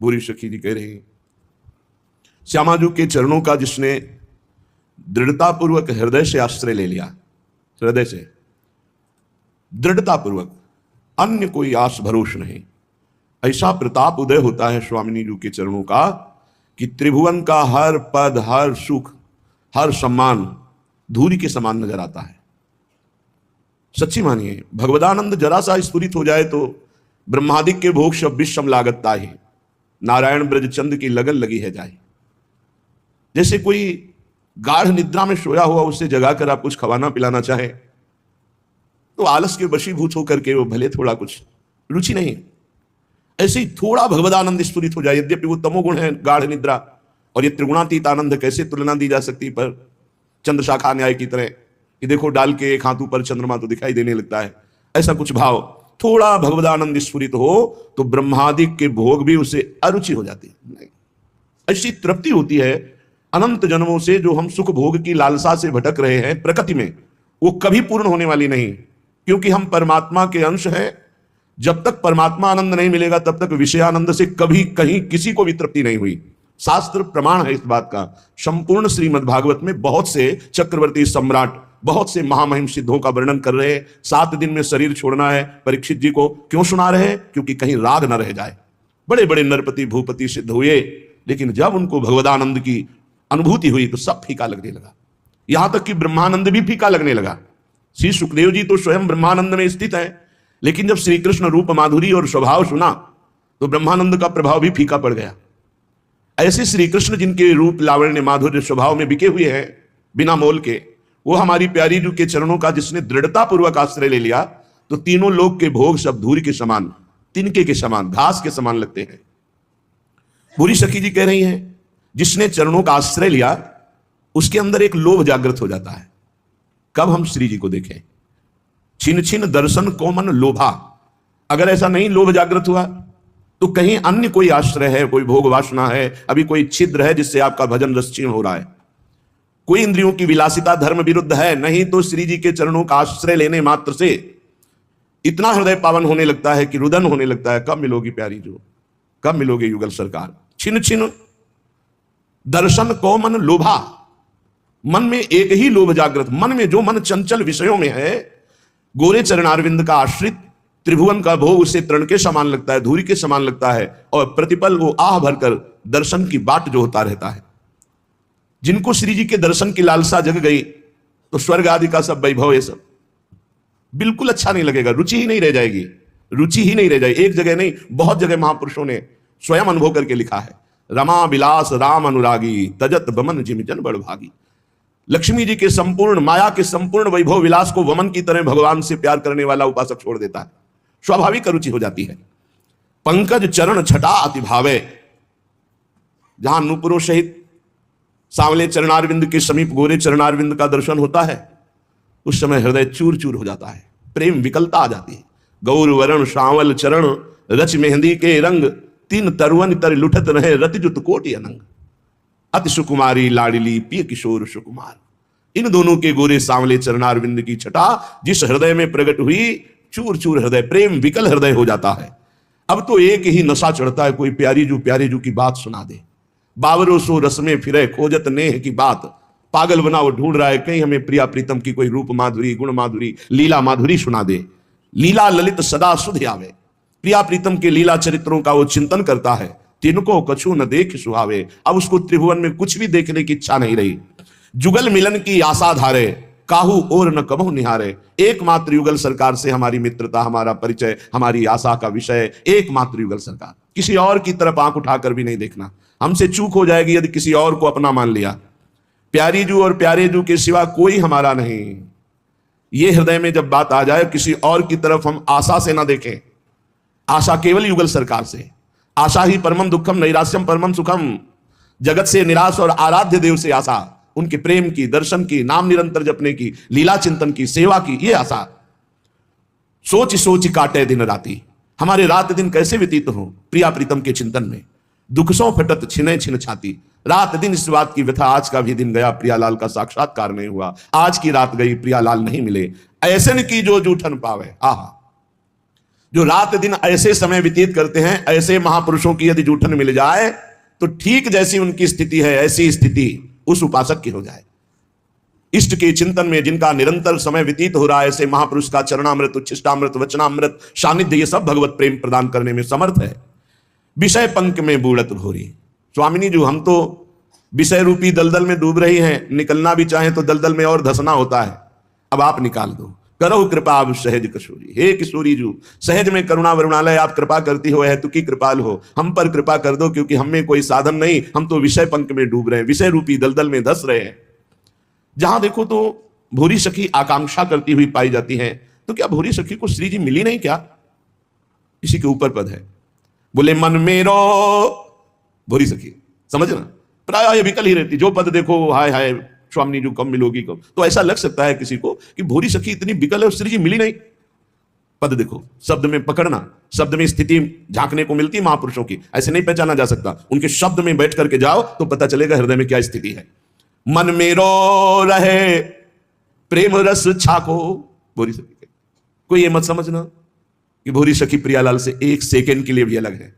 बुरी सखी जी कह रही हैं, श्यामाजू के चरणों का जिसने दृढ़तापूर्वक हृदय से आश्रय ले लिया, हृदय से दृढ़तापूर्वक, अन्य कोई आस भरोस नहीं, ऐसा प्रताप उदय होता है स्वामिनी जी के चरणों का कि त्रिभुवन का हर पद, हर सुख, हर सम्मान धूरी के समान नजर आता है। सच्ची मानिए, भगवदानंद जरा सा स्फुरित हो जाए तो ब्रह्मादिक के भोग सब विषम लागता ही, नारायण ब्रजचंद की लगन लगी है जाए। जैसे कोई गाढ़ निद्रा में सोया हुआ उसे जगाकर आप कुछ खवाना पिलाना चाहे तो आलस के वशीभूत होकर के वो भले थोड़ा कुछ रुचि नहीं, ऐसे ही थोड़ा भगवदानंद स्फुरित हो जाए, यद्यपि वो तमोगुण है गाढ़ निद्रा, और ये त्रिगुणातीत आनंद कैसे तुलना दी जा सकती पर चंद्रशाखा न्याय की तरह कि देखो डाल के एक हाथ ऊपर चंद्रमा तो दिखाई देने लगता है, ऐसा कुछ भाव थोड़ा भगवदानंद स्फुरित हो तो ब्रह्मादिक के भोग भी उसे अरुचि हो जाती है। ऐसी तृप्ति होती है अनंत जन्मों से जो हम सुख भोग की लालसा से भटक रहे हैं प्रकृति में, वो कभी पूर्ण होने वाली नहीं, क्योंकि हम परमात्मा के अंश हैं। जब तक परमात्मा आनंद नहीं मिलेगा तब तक विषयानंद से कभी कहीं किसी को भी तृप्ति नहीं हुई। शास्त्र प्रमाण है इस बात का। संपूर्ण श्रीमद् भागवत में बहुत से चक्रवर्ती सम्राट, बहुत से महामहिम सिद्धों का वर्णन कर रहे हैं। 7 दिन में शरीर छोड़ना है परीक्षित जी को, क्यों सुना रहे हैं? क्योंकि कहीं राग न रह जाए। बड़े बड़े नरपति भूपति सिद्ध हुए, लेकिन जब उनको भगवदानंद की अनुभूति हुई तो सब फीका लगने लगा, यहां तक कि ब्रह्मानंद भी फीका लगने लगा। श्री सुखदेव जी तो स्वयं ब्रह्मानंद में स्थित है, लेकिन जब श्री कृष्ण रूप माधुरी और स्वभाव सुना तो ब्रह्मानंद का प्रभाव भी फीका पड़ गया। ऐसे श्री कृष्ण जिनके रूप लावण्य माधुर्य स्वभाव में बिके हुए हैं बिना मोल के, वो हमारी प्यारी जी के चरणों का जिसने दृढ़ता पूर्वक आश्रय ले लिया तो तीनों लोक के भोग सब धूरी के समान, तिनके के समान, घास के समान लगते हैं। बुरी सखी जी कह रही हैं, जिसने चरणों का आश्रय लिया उसके अंदर एक लोभ जागृत हो जाता है। कब हम श्री जी को देखें? छिन छिन दर्शन को मन लोभा। अगर ऐसा नहीं लोभ जागृत हुआ तो कहीं अन्य कोई आश्रय है, कोई भोग वासना है, अभी कोई छिद्र है जिससे आपका भजन रस क्षीण हो रहा है, कोई इंद्रियों की विलासिता धर्म विरुद्ध है, नहीं तो श्री जी के चरणों का आश्रय लेने मात्र से इतना हृदय पावन होने लगता है कि रुदन होने लगता है, कब मिलोगी प्यारी जो, कब मिलोगे युगल सरकार। छिन छिन दर्शन को मन लोभा। मन में एक ही लोभ जागृत, मन में जो मन चंचल विषयों में है, गोरे चरणारविंद का आश्रित त्रिभुवन का भोग उसे तृण के समान लगता है, धूरी के समान लगता है, और प्रतिपल वो आह भरकर दर्शन की बाट जो होता रहता है। जिनको श्री जी के दर्शन की लालसा जग गई तो स्वर्ग आदि का सब वैभव, ये सब बिल्कुल अच्छा नहीं लगेगा, रुचि ही नहीं रह जाएगी, रुचि ही नहीं रह जाएगी। एक जगह नहीं, बहुत जगह महापुरुषों ने स्वयं अनुभव करके लिखा है, रमा विलास राम अनुरागी, तजत बमन जिम जन बड़ भागी। लक्ष्मी जी के संपूर्ण माया के संपूर्ण वैभव विलास को वमन की तरह भगवान से प्यार करने वाला उपासक छोड़ देता है, स्वाभाविक रुचि हो जाती है। पंकज चरण छटा अति भावे। जहां नूपुरों सहित सांवले चरणारविंद के समीप गोरे चरणारविंद का दर्शन होता है उस समय हृदय चूर चूर हो जाता है, प्रेम विकलता आ जाती है। गौर वरण सांवल चरण रच मेहंदी के रंग, तीन तरुवन तर लुठत रहे रतिजुत कोटि अनंग। अति सुकुमारी लाडली पिय किशोर सुकुमार। इन दोनों के गोरे सांवले चरणारविंद की छटा जिस हृदय में प्रकट हुई, चूर चूर हृदय, प्रेम विकल हृदय हो जाता है। अब तो एक ही नशा चढ़ता है, कोई प्यारी जू की बात सुना दे। बावरों सो रस में फिरे खोजत नेह की बात। पागल बना वो ढूंढ रहा है कहीं हमें प्रिया प्रीतम की कोई रूप माधुरी, गुण माधुरी, लीला माधुरी सुना दे। लीला ललित सदा सुध आवे। प्रिया प्रीतम के लीला चरित्रों का वो चिंतन करता है, तिनको कछु न देख सुहावे। अब उसको त्रिभुवन में कुछ भी देखने की इच्छा नहीं रही। जुगल मिलन की आशा धारे, काहू और न कबहू निहारे। एकमात्र युगल सरकार से हमारी मित्रता, हमारा परिचय, हमारी आशा का विषय एकमात्र युगल सरकार। किसी और की तरफ आंख उठाकर भी नहीं देखना। हमसे चूक हो जाएगी यदि किसी और को अपना मान लिया। प्यारी जू और प्यारे जू के सिवा कोई हमारा नहीं। ये हृदय में जब बात आ जाए, किसी और की तरफ हम आशा से ना देखें। आशा केवल युगल सरकार से। आशा ही परमम दुखम नैराश्यम परमम सुखम। जगत से निराश और आराध्य देव से आशा, उनके प्रेम की, दर्शन की, नाम निरंतर जपने की, लीला चिंतन की, सेवा की, ये आशा। सोच सोच काटे दिन राती। हमारे रात दिन कैसे व्यतीत हो प्रिया प्रीतम के चिंतन में। दुख सो फटत छिने छिन छाती। रात दिन इस बात की व्यथा, आज का भी दिन गया, प्रियालाल का साक्षात्कार नहीं हुआ। आज की रात गई, प्रियालाल नहीं मिले। ऐसे न की जो जूठन पावे। आहा, जो रात दिन ऐसे समय व्यतीत करते हैं, ऐसे महापुरुषों की यदि जूठन मिल जाए तो ठीक जैसी उनकी स्थिति है ऐसी स्थिति उस उपासक की हो जाए। इष्ट के चिंतन में जिनका निरंतर समय व्यतीत हो रहा है, ऐसे महापुरुष का चरणामृत, उच्छिष्टामृत, वचनामृत, सानिध्य, ये सब भगवत प्रेम प्रदान करने में समर्थ है। विषय पंख में बूढ़त भोरी। स्वामिनी जी, हम तो विषय रूपी दलदल में डूब रही हैं, निकलना भी चाहें तो दलदल में और धंसना होता है, अब आप निकाल दो। करो कृपा अब सहज किशोरी। हे किशोरी जू, सहज में करुणा वरुणालय आप कृपा करती हो, है तू की कृपाल हो, हम पर कृपा कर दो, क्योंकि हम में कोई साधन नहीं, हम तो विषय पंख में डूब रहे हैं, विषय रूपी दलदल में धंस रहे हैं। जहां देखो तो भूरी सखी आकांक्षा करती हुई पाई जाती है। तो क्या भूरी सखी को श्री जी मिली नहीं क्या? इसी के ऊपर पद है, बोले मन मेरो भूरी सखी, समझना प्राय ये विकल ही रहती, जो पद देखो हाय हाय स्वामी जी कब मिलोगी कब, तो ऐसा लग सकता है किसी को कि भूरी सखी इतनी विकल है, श्री जी मिली नहीं। पद देखो, शब्द में पकड़ना, शब्द में स्थिति झांकने को मिलती महापुरुषों की, ऐसे नहीं पहचाना जा सकता। उनके शब्द में बैठ करके जाओ तो पता चलेगा हृदय में क्या स्थिति है। मन मेरो रहे प्रेम रस छाको, भूरी सखी। कोई ये मत समझना कि भूरी सखी प्रियालाल से एक सेकेंड के लिए भी अलग है।